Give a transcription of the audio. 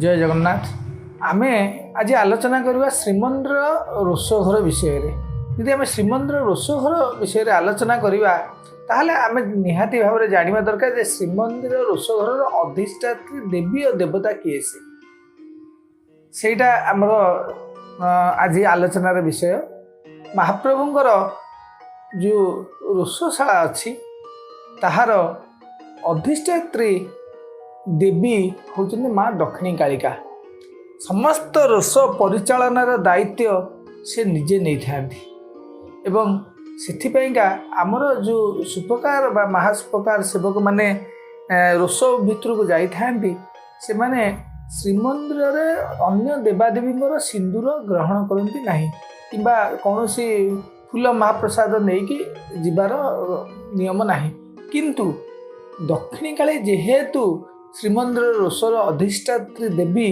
जय जगन्नाथ। आमे आज आलोचना करवा श्रीमंदिर रोषघर विषय रे। यदि आम श्रीमंदिर रोषघर विषय रे आलोचना करवा ताहले आमे निहाती भाव में जानिबा दरकार जे श्रीमंदिर रोषघर अधिष्ठात्री देवी और देवता किए सेटा आमर आज आलोचनार विषय। महाप्रभुंकर जो रोषशाला अच्छी ताहार अधिष्ठात्री देवी होचंदी माँ दक्षिणी कालिका। समस्त रोष परिचालनार दायित्व से निजे नहीं थांती एवं सेथिपाइका आमर जो सुपकार बा महासुपकार सेवक माने रोष भितर को जाई थांती से माने श्रीमंदिर रे अन्य देवादेवी सिंदूर ग्रहण करती नहीं किंबा कौन सी फूल महाप्रसाद नहीं कि जीवार नियम नहीं। किंतु दक्षिणी काली जेहेतु श्रीमंदिर रोषर अधिष्ठात्री देवी